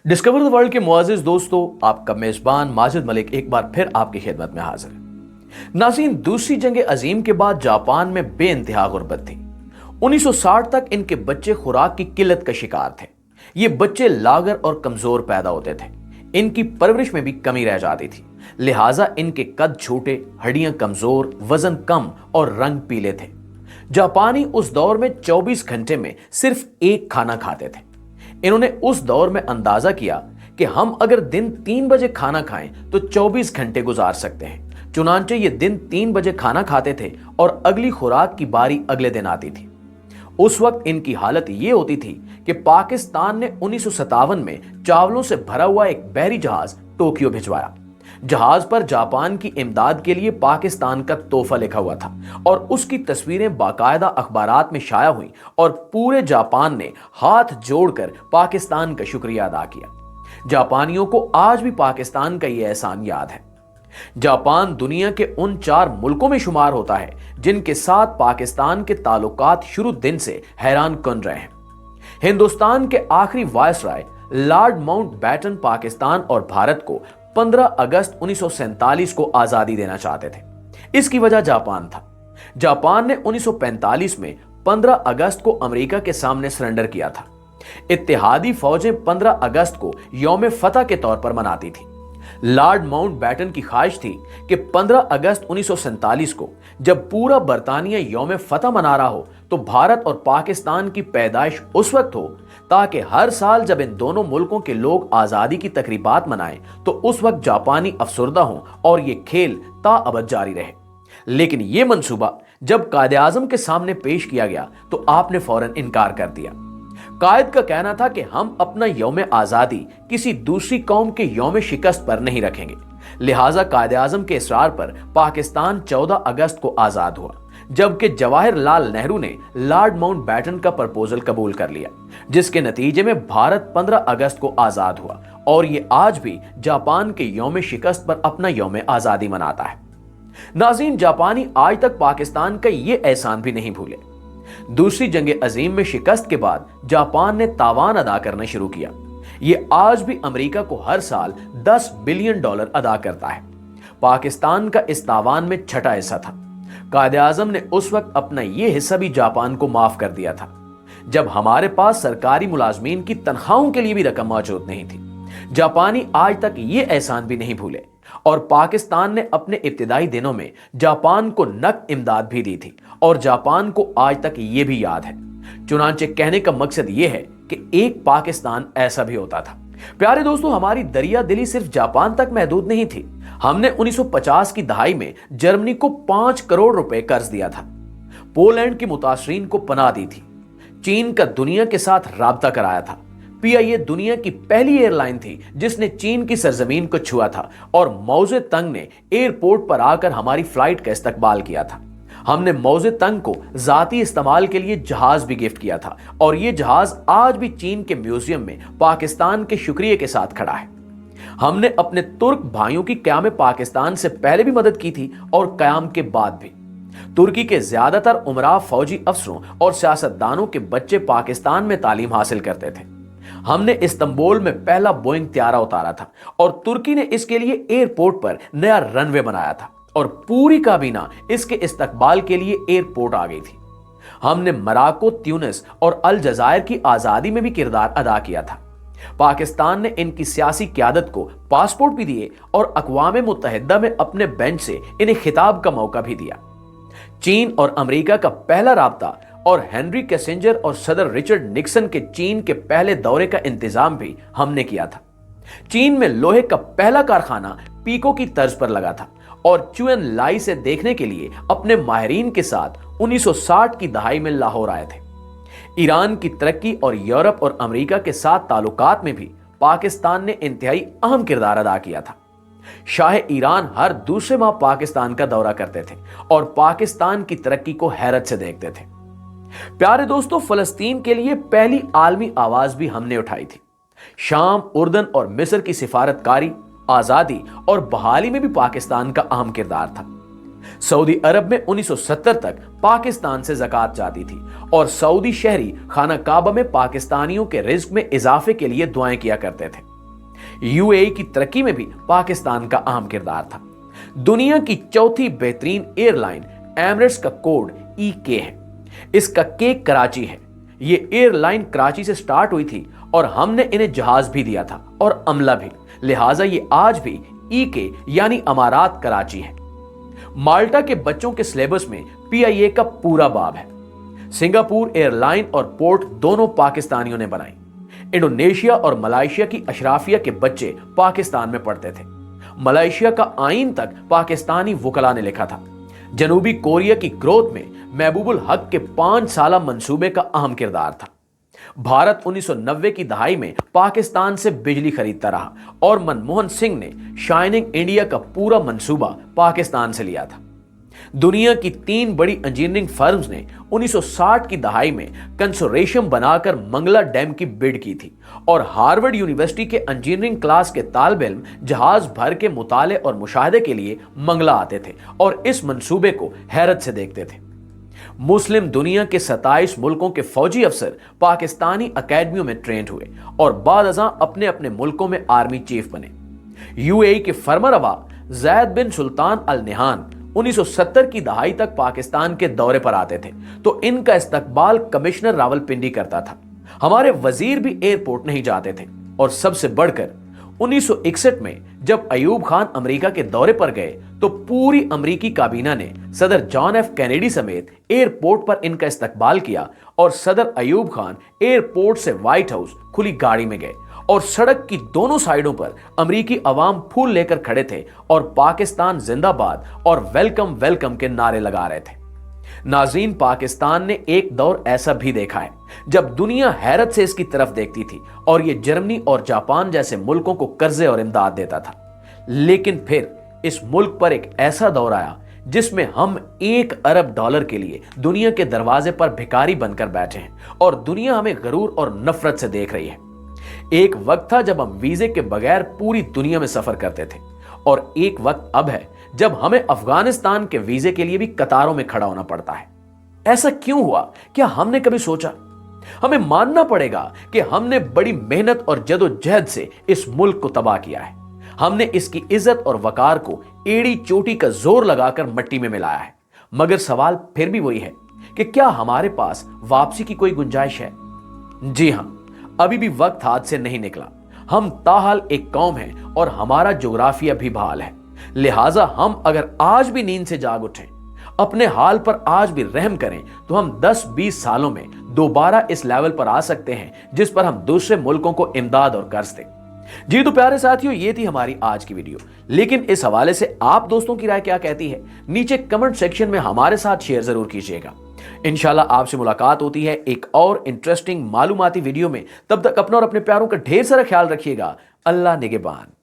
Discover the world के मुआजिज दोस्तों, आपका मेजबान माजिद मलिक एक बार फिर आपकी खिदमत में हाजिर है। नाज़रीन, दूसरी जंग अजीम के बाद जापान में बेइंतहा गुर्बत थी। 1960 तक इनके बच्चे खुराक की किल्लत का शिकार थे। ये बच्चे लागर और कमजोर पैदा होते थे। इनकी परवरिश में भी कमी रह जाती थी, लिहाजा इनके कद छोटे, हड्डियां कमजोर, वजन कम और रंग पीले थे। जापानी उस दौर में 24 घंटे में सिर्फ एक खाना खाते थे। इन्होंने उस दौर में अंदाजा किया कि हम अगर दिन 3 बजे खाना खाएं तो 24 घंटे गुजार सकते हैं। चुनांचे ये दिन 3 बजे खाना खाते थे और अगली खुराक की बारी अगले दिन आती थी। उस वक्त इनकी हालत ये होती थी कि पाकिस्तान ने 1957 में चावलों से भरा हुआ एक बहरी जहाज टोक्यो भिजवाया। जहाज पर जापान की इमदाद के लिए पाकिस्तान का तोहफा लिखा हुआ था और उसकी तस्वीरें बाकायदा अखबारात में शाया हुई और पूरे जापान ने हाथ जोड़कर पाकिस्तान का शुक्रिया अदा किया। जापानियों को आज भी पाकिस्तान का यह एहसान याद है। जापान दुनिया के उन 4 मुल्कों में शुमार होता है जिनके साथ पाकिस्तान के ताल्लुकात शुरू दिन से हैरान कन रहे हैं। हिंदुस्तान के आखिरी वायसराय लॉर्ड माउंटबेटन पाकिस्तान और भारत को 15 अगस्त 1947 को आजादी देना चाहते थे। इसकी वजह जापान था। जापान ने 1945 में 15 अगस्त को अमेरिका के सामने सरेंडर किया था। इत्तेहादी फौजें 15 अगस्त को यौम फतह के तौर पर मनाती थी। लॉर्ड माउंटबेटन की ख्वाहिश थी कि 15 अगस्त 1947 को जब पूरा बरतानिया यौम फतह मना रहा हो तो भारत और पाकिस्तान की पैदाइश उस वक्त हो ताकि हर साल जब इन दोनों मुल्कों के लोग आजादी की तकरीबात मनाएं तो उस वक्त जापानी अफसरदा हों और ये खेल ताअबद जारी रहे। लेकिन ये मंसूबा जब कायदे आजम के सामने पेश किया गया तो आपने फौरन इनकार कर दिया। कायद का कहना था कि हम अपना यौम आजादी किसी दूसरी कौम के यौम शिकस्त पर नहीं रखेंगे। लिहाजा कायदे आजम के इसरार पर पाकिस्तान 14 अगस्त को आजाद हुआ, जबकि जवाहरलाल नेहरू ने लॉर्ड माउंटबेटन का प्रपोजल कबूल कर लिया, जिसके नतीजे में भारत 15 अगस्त को आजाद हुआ और ये आज भी जापान के यौम शिकस्त पर अपना यौम आजादी मनाता है। नाज़रीन, जापानी आज तक पाकिस्तान का ये एहसान भी नहीं भूले। दूसरी जंग अजीम में शिकस्त के बाद जापान ने तावान अदा करना शुरू किया। ये आज भी अमेरिका को हर साल $10 बिलियन अदा करता है। पाकिस्तान का इस तावान में छठा हिस्सा था। कायदे आजम ने उस वक्त अपना ये हिस्सा भी जापान को माफ कर दिया था, जब हमारे पास सरकारी मुलाजमीन की तनख्वाहों के लिए भी रकम मौजूद नहीं थी। जापानी आज तक ये एहसान भी नहीं भूले और पाकिस्तान ने अपने इब्तिदाई दिनों में जापान को नकद इमदाद भी दी थी और जापान को आज तक ये भी याद है। चुनांचे कहने का मकसद ये है कि एक पाकिस्तान ऐसा भी होता था। प्यारे दोस्तों, हमारी दरिया दिली सिर्फ जापान तक महदूद नहीं थी। हमने 1950 की दहाई में जर्मनी को 5 करोड़ रुपए कर्ज दिया था। पोलैंड के मुतासरीन को पनाह दी थी। चीन का दुनिया के साथ राब्ता कराया था। PIA दुनिया की पहली एयरलाइन थी जिसने चीन की सरजमीन को छुआ था और मौजे तंग ने एयरपोर्ट पर आकर हमारी फ्लाइट का इस्तकबाल किया था। हमने मौजे तंग को जाती इस्तेमाल के लिए जहाज भी गिफ्ट किया था और ये जहाज आज भी चीन के म्यूजियम में पाकिस्तान के शुक्रिया के साथ खड़ा है। हमने अपने तुर्क भाइयों की क़याम पाकिस्तान से पहले भी मदद की थी और क़याम के बाद भी। तुर्की के ज्यादातर उमरा फौजी अफसरों और सियासतदानों के बच्चे पाकिस्तान में तालीम हासिल करते थे। हमने इस्तांबुल में पहला बोइंग त्यारा उतारा था और तुर्की ने इसके लिए एयरपोर्ट पर नया रनवे बनाया था और पूरी काबीना इसके इस्तकबाल के लिए एयरपोर्ट आ गई थी। हमने मोरक्को, ट्यूनिस और अल जज़ायर की आजादी में भी किरदार अदा किया था। पाकिस्तान ने इनकी सियासी क़यादत को पासपोर्ट भी दिए और अक़वाम मुत्तहिदा में अपने बेंच से इन्हें खिताब का मौका भी दिया। चीन और अमेरिका का पहला राब्ता और हेनरी किसिंजर और सदर रिचर्ड निक्सन के चीन के पहले दौरे का इंतजाम भी हमने किया था। चीन में लोहे का पहला कारखाना पीको की तर्ज पर लगा था और चुएन लाई से देखने के लिए अपने माहिरीन के साथ 1960 की दहाई में लाहौर आए थे। ईरान की तरक्की और यूरोप और अमेरिका के साथ ताल्लुकात में भी पाकिस्तान ने इंतहाई अहम किरदार अदा किया था। शाह ईरान हर दूसरे माह पाकिस्तान का दौरा करते थे और पाकिस्तान की तरक्की को हैरत से देखते थे। प्यारे दोस्तों, फलस्तीन के लिए पहली आलमी आवाज भी हमने उठाई थी। शाम, उर्दन और मिस्र की सिफारतकारी, आजादी और बहाली में भी पाकिस्तान का अहम किरदार था। सऊदी अरब में 1970 तक पाकिस्तान से ज़कात जाती थी और सऊदी शहरी खाना काबा में पाकिस्तानियों के रिज्क में इजाफे के लिए दुआएं किया करते थे। यूएई की तरक्की में भी पाकिस्तान का अहम किरदार था। दुनिया की चौथी बेहतरीन एयरलाइन एमिरेट्स का कोड EK है। इसका के कराची है। ये एयरलाइन कराची से स्टार्ट हुई थी और हमने इन्हें जहाज भी दिया था और अमला भी, लिहाजा ये आज भी EK यानी अमारात कराची है। माल्टा के बच्चों के सिलेबस में PIA का पूरा बाब है। सिंगापुर एयरलाइन और पोर्ट दोनों पाकिस्तानियों ने बनाई। इंडोनेशिया और मलेशिया की अशराफिया के बच्चे पाकिस्तान में पढ़ते थे। मलेशिया का आईन तक पाकिस्तानी वकला ने लिखा था। जनूबी कोरिया की ग्रोथ में महबूबुल हक के 5 साला मंसूबे का अहम किरदार था। भारत 1990 की दहाई में पाकिस्तान से बिजली खरीदता रहा और मनमोहन सिंह ने शाइनिंग इंडिया का पूरा मंसूबा पाकिस्तान से लिया था। दुनिया की 3 बड़ी इंजीनियरिंग फर्म्स ने 1960 की दहाई में कंसोर्टियम बनाकर मंगला डैम की बिड की थी और हार्वर्ड यूनिवर्सिटी के इंजीनियरिंग क्लास के तालिब इल्म जहाज भर के मुताले और मुशाहदे के लिए मंगला आते थे और इस मंसूबे को हैरत से देखते थे। मुस्लिम दुनिया के 27 मुल्कों के फौजी अफसर पाकिस्तानी अकेडमियों में ट्रेंड हुए और बाद अज़ां अपने अपने मुल्कों में आर्मी चीफ बने। यूएई के फरमारवा ज़ैद बिन सुल्तान अल नहान 1970 की दहाई तक पाकिस्तान के दौरे पर आते थे तो इनका इस्तकबाल कमिश्नर रावलपिंडी करता था। हमारे वजीर भी एयरपोर्ट नहीं जाते थे और सबसे बढ़कर 1961 में जब अयूब खान अमेरिका के दौरे पर गए तो पूरी अमेरिकी काबीना ने सदर जॉन F कैनेडी समेत एयरपोर्ट पर इनका इस्तकबाल किया और सदर अयूब खान एयरपोर्ट से व्हाइट हाउस खुली गाड़ी में गए और सड़क की दोनों साइडों पर अमेरिकी अवाम फूल लेकर खड़े थे और पाकिस्तान जिंदाबाद और वेलकम वेलकम के नारे लगा रहे थे। नाज़रीन, पाकिस्तान ने एक दौर ऐसा भी देखा है जब दुनिया हैरत से इसकी तरफ देखती थी और यह जर्मनी और जापान जैसे मुल्कों को कर्जे और इमदाद देता था। लेकिन फिर इस मुल्क पर एक ऐसा दौर आया जिसमें हम $1 अरब के लिए दुनिया के दरवाजे पर भिखारी बनकर बैठे हैं और दुनिया हमें गरूर और नफरत से देख रही है। एक वक्त था जब हम वीजे के बगैर पूरी दुनिया में सफर करते थे और एक वक्त अब है जब हमें अफगानिस्तान के वीजे के लिए भी कतारों में खड़ा होना पड़ता है। ऐसा क्यों हुआ? क्या हमने कभी सोचा? हमें मानना पड़ेगा कि हमने बड़ी मेहनत और जदोजहद से इस मुल्क को तबाह किया है। हमने इसकी इज्जत और वकार को एड़ी चोटी का जोर लगाकर मट्टी में मिलाया है। मगर सवाल फिर भी वही है कि क्या हमारे पास वापसी की कोई गुंजाइश है? जी हां, अभी भी वक्त हाथ से नहीं निकला। हम ताहाल एक कौम हैं और हमारा जोग्राफिया भी बहाल है। लिहाजा हम अगर आज भी नींद से जाग उठें, अपने हाल पर आज भी रहम करें तो हम 10-20 सालों में दोबारा इस लेवल पर आ सकते हैं जिस पर हम दूसरे मुल्कों को इमदाद और कर्ज दें। जी तो प्यारे साथियों, ये थी हमारी आज की वीडियो। लेकिन इस हवाले से आप दोस्तों की राय क्या कहती है? नीचे कमेंट सेक्शन में हमारे साथ शेयर जरूर कीजिएगा। इंशाल्लाह आपसे मुलाकात होती है एक और इंटरेस्टिंग मालूमाती वीडियो में। तब तक अपना और अपने प्यारों का ढेर सारा ख्याल रखिएगा। अल्लाह निगहबान।